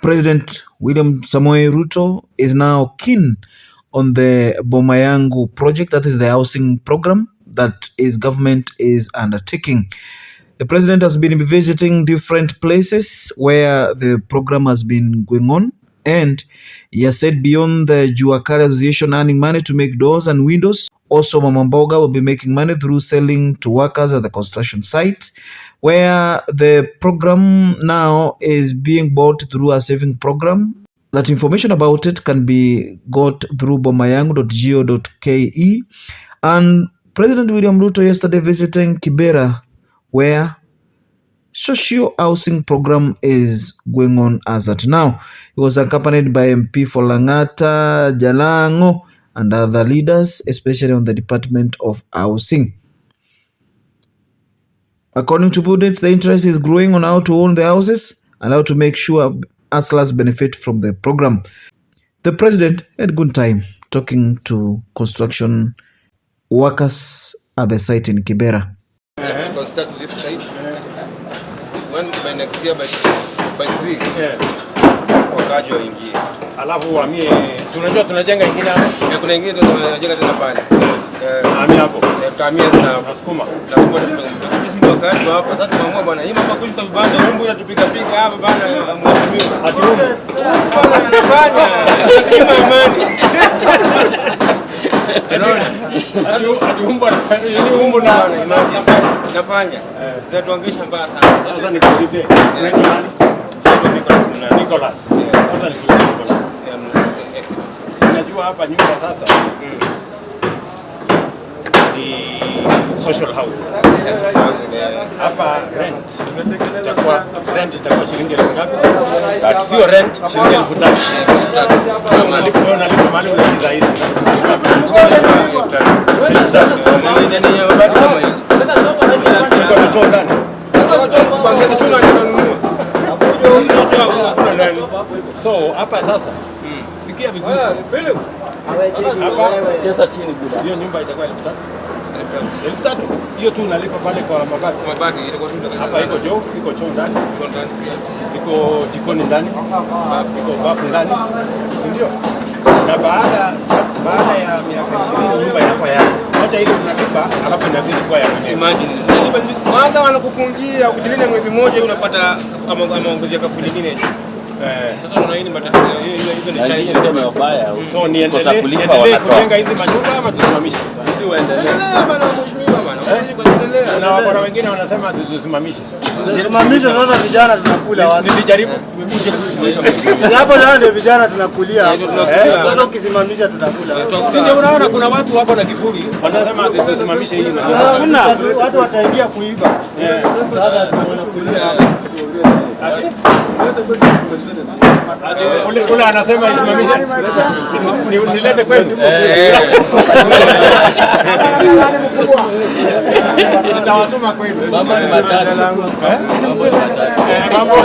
President William Samoei Ruto is now keen on the Boma Yangu project, that is the housing program that his government is undertaking. The president has been visiting different places where the program has been going on, and he has said beyond the Juakari Association earning money to make doors and windows, also Mama Mboga will be making money through selling to workers at the construction site, where the program now is being bought through a saving program. That information about it can be got through bomayangu.go.ke. And President William Ruto yesterday visiting Kibera, where social housing program is going on as at now. He was accompanied by MP for Langata, Jalango, and other leaders, especially on the Department of Housing. According to Budets, the interest is growing on how to own the houses and how to make sure hustlers benefit from the program. The president had good time talking to construction workers at the site in Kibera. Construct this site. When by next year by 3. Wakaji waingie. Alafu wahamie. Tunajua tunajenga ingine hapo. Kuna ingine tunajenga tena pale. Hamia hapo. Hamia sana. Nasukuma. Sisi ndio kazi hapa. Sasa tumeamua bwana, hii mambo kushika vibanda Mungu inatupiga hapa bwana mheshimiwa. Ati Mungu. Bwana anafanya. Kima imani. Umbo na nafanya. Sasa tuangisha mbaya sana. Sasa nikuulize. Nicholas. Hata nikuulize. Unajua hapa nyumba sasa ni social housing. Hapa rent itakuwa shilingi ngapi? Sio rent, shilingi 3,000. Unalipa mali unaingiza hizi. So hapa sasa sikia vizuri. Hapa cheza chini bila. Hiyo nyumba itakuwa 3,000. Hiyo tu unalipa pale kwa mabati. Mabati itakuwa tu hapa iko choo ndani. Choo ndani pia. Iko jikoni ndani. Iko bafu ndani. Ndio. Na baada ya miaka 20 nyumba inakuwa yako. Acha ile unalipa alafu inazidi kuwa ya mwenyewe. Imagine. Kwanza wanakufungia ukidilia mwezi mmoja unapata amaongezea kafu nyingine. Sasa unaona hii matatizo hizo ni challenge ndio mbaya. So ni endelee kujenga hizi manyumba ama tusimamishe? Sisi uendelee. Bana mheshimiwa bana. Kuendelea. Na wabora wengine wanasema tusimamishe. Tusimamishe sasa vijana tunakula wapi? Nilijaribu kusimamisha. Hapo ndio vijana tunakulia. Sasa ukisimamisha tutakula. Ndio unaona kuna watu hapo na kiburi wanasema tusimamishe hii na. Hakuna watu wataingia kuiba. Sasa tunakulia. Ule anasema isimamishe. Nilete kwenu. Nitawatuma kwenu. Mama ni matatu. Mambo.